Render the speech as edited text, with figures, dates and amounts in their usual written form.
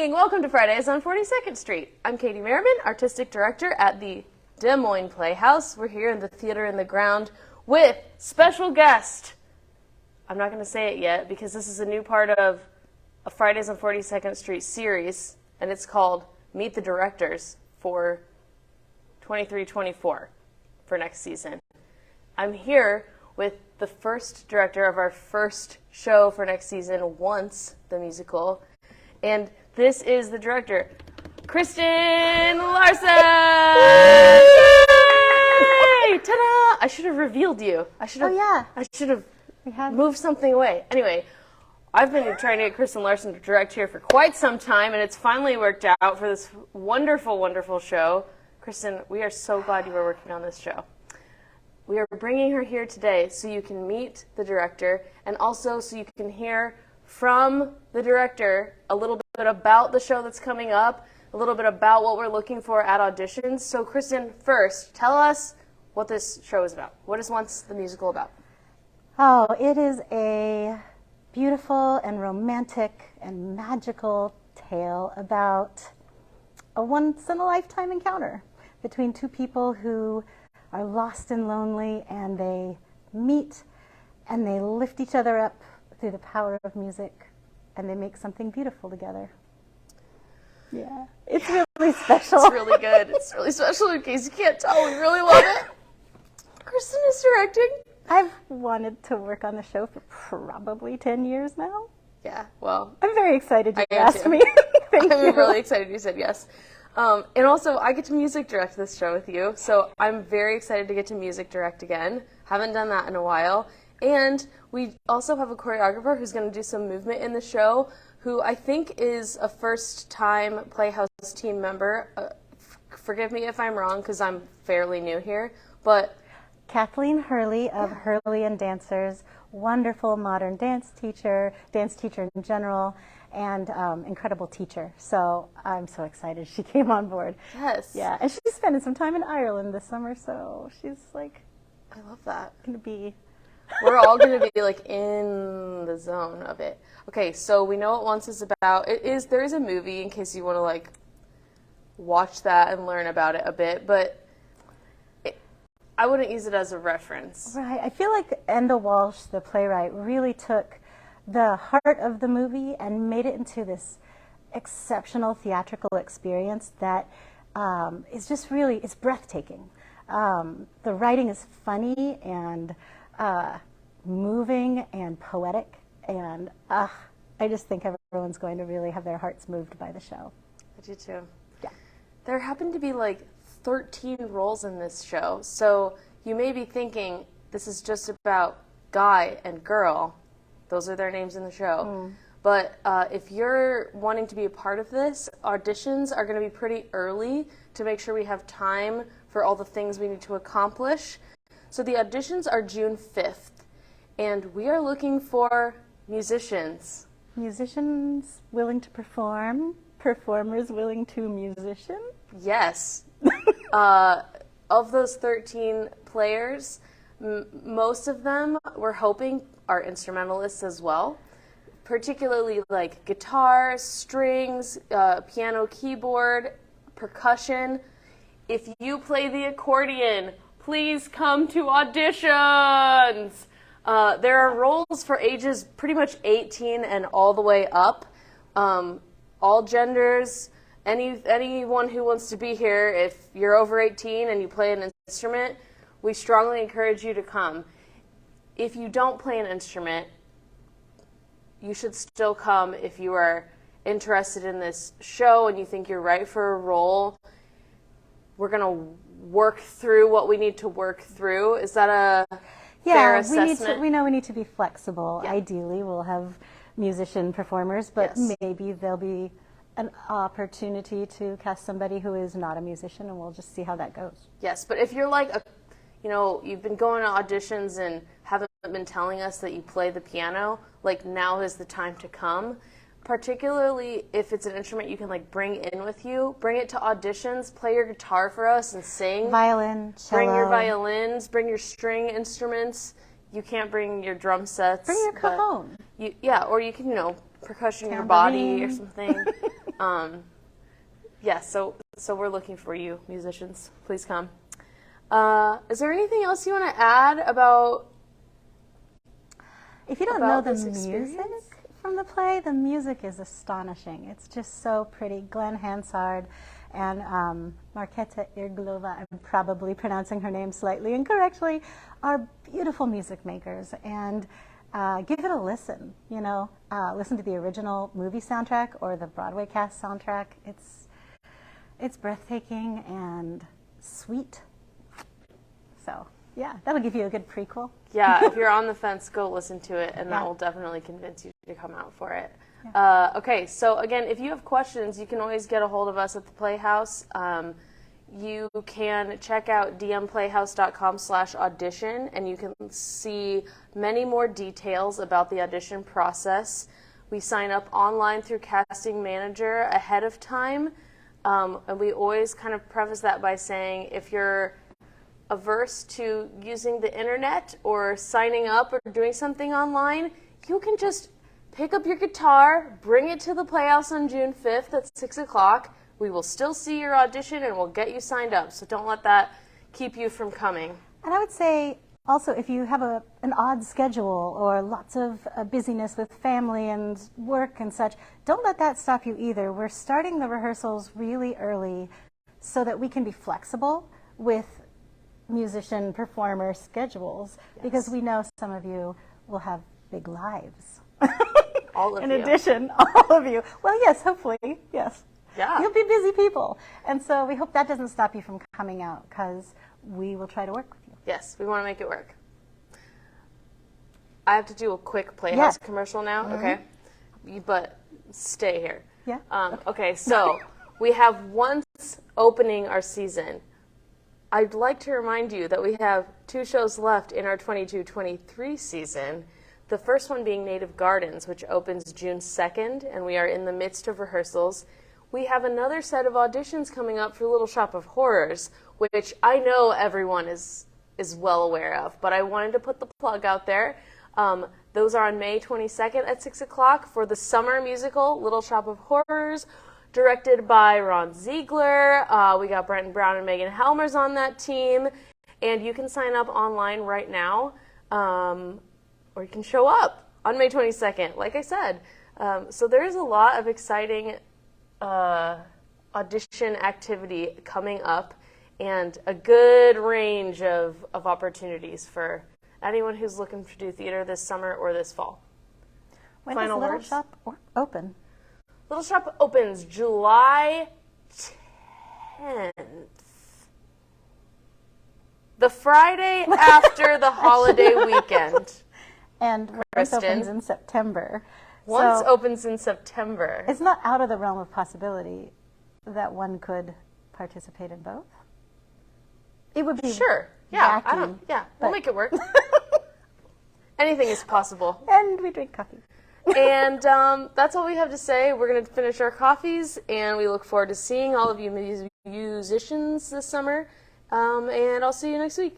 evening. Welcome to Fridays on 42nd Street. I'm Katie Merriman, Artistic Director at the Des Moines Playhouse. We're here in the Theater in the Ground with special guest. I'm not going to say it yet because this is a new part of a Fridays on 42nd Street series, and it's called Meet the Directors for 23-24 for next season. I'm here with the first director of our first show for next season, Once, the musical. And this is the director, Kristin Larson! Yay! Ta-da! I should have revealed you. I should have moved something away. Anyway, I've been trying to get Kristin Larson to direct here for quite some time, and it's finally worked out for this wonderful, wonderful show. Kristin, we are so glad you were working on this show. We are bringing her here today so you can meet the director and also so you can hear from the director a little bit about the show that's coming up, a little bit about what we're looking for at auditions. So Kristin, first, tell us what this show is about. What is Once the musical about? Oh, it is a beautiful and romantic and magical tale about a once-in-a-lifetime encounter between two people who are lost and lonely, and they meet and they lift each other up through the power of music, and they make something beautiful together. Yeah, it's really special. It's really good. It's really special. In case you can't tell, we really love it. Kristin is directing. I've wanted to work on the show for probably 10 years now. Yeah, well, I'm very excited you asked me. I'm really excited you said yes. And also, I get to music direct this show with you, so I'm very excited to get to music direct again. Haven't done that in a while. And we also have a choreographer who's going to do some movement in the show, who I think is a first-time Playhouse team member. Forgive me if I'm wrong, because I'm fairly new here, but Kathleen Hurley of Hurley and Dancers, wonderful modern dance teacher in general, and incredible teacher. So I'm so excited she came on board. Yes. Yeah, and she's spending some time in Ireland this summer, so she's like, I love that. Going to be... We're all going to be like in the zone of it. Okay, so we know what Once is about. There is a movie in case you want to like watch that and learn about it a bit, but I wouldn't use it as a reference. Right. I feel like Enda Walsh, the playwright, really took the heart of the movie and made it into this exceptional theatrical experience that is just really, it's breathtaking. The writing is funny and moving and poetic, and I just think everyone's going to really have their hearts moved by the show. I do too. Yeah. There happen to be like 13 roles in this show, so you may be thinking this is just about guy and girl. Those are their names in the show. But if you're wanting to be a part of this, auditions are going to be pretty early to make sure we have time for all the things we need to accomplish. So the auditions are June 5th, and we are looking for musicians. Musicians willing to perform, performers willing to musician? Yes. Of those 13 players, most of them we're hoping are instrumentalists as well, particularly like guitar, strings, piano, keyboard, percussion. If you play the accordion, please come to auditions. There are roles for ages pretty much 18 and all the way up, all genders. Anyone who wants to be here, if you're over 18 and you play an instrument, we strongly encourage you to come. If you don't play an instrument, you should still come if you are interested in this show and you think you're right for a role. We're going to work through what we need to work through. Is that a fair assessment? We know we need to be flexible. Yeah. Ideally, we'll have musician performers, but Yes. maybe there'll be an opportunity to cast somebody who is not a musician, and we'll just see how that goes. Yes, but if you're like, you've been going to auditions and haven't been telling us that you play the piano, like now is the time to come. Particularly if it's an instrument you can like bring in with you, bring it to auditions, play your guitar for us and sing. Violin, cello. Bring your violins, bring your string instruments. You can't bring your drum sets. Bring your cajon. Or you can, percussion your body or something. Yes, so we're looking for you, musicians. Please come. Is there anything else you want to add about? If you don't know the this experience? music from the play, the music is astonishing. It's just so pretty. Glenn Hansard and Marketa Irglova, I'm probably pronouncing her name slightly incorrectly, are beautiful music makers. And give it a listen, listen to the original movie soundtrack or the Broadway cast soundtrack. It's breathtaking and sweet. So, yeah, that'll give you a good prequel. Yeah, if you're on the fence, go listen to it, and that will definitely convince you to come out for it. Yeah. Okay, so again, if you have questions, you can always get a hold of us at the Playhouse. You can check out dmplayhouse.com/audition, and you can see many more details about the audition process. We sign up online through Casting Manager ahead of time, and we always kind of preface that by saying if you're averse to using the internet or signing up or doing something online, you can just pick up your guitar, bring it to the Playhouse on June 5th at 6 o'clock. We will still see your audition and we'll get you signed up. So don't let that keep you from coming. And I would say also if you have an odd schedule or lots of busyness with family and work and such, don't let that stop you either. We're starting the rehearsals really early so that we can be flexible with musician performer schedules, because we know some of you will have big lives. All of you. In addition, all of you. Well, yes, hopefully, yes. Yeah. You'll be busy people. And so we hope that doesn't stop you from coming out, because we will try to work with you. Yes, we want to make it work. I have to do a quick Playhouse commercial now, okay? But stay here. Yeah. Okay, so we have once opening our season. I'd like to remind you that we have 2 shows left in our 22-23 season. The first one being Native Gardens, which opens June 2nd, and we are in the midst of rehearsals. We have another set of auditions coming up for Little Shop of Horrors, which I know everyone is well aware of, but I wanted to put the plug out there. Those are on May 22nd at 6 o'clock for the summer musical, Little Shop of Horrors, directed by Ron Ziegler. We got Brenton Brown and Megan Helmers on that team. And you can sign up online right now, or you can show up on May 22nd, like I said. So there's a lot of exciting audition activity coming up and a good range of opportunities for anyone who's looking to do theater this summer or this fall. When Final does Little words? Shop open? Little Shop opens July 10th. The Friday after the holiday weekend. And once Kristin. opens in September. Once So opens in September. it's not out of the realm of possibility that one could participate in both. It would be Sure. Yeah, wacky, we'll make it work. Anything is possible. and we drink coffee. And that's all we have to say. We're going to finish our coffees, and we look forward to seeing all of you musicians this summer. And I'll see you next week.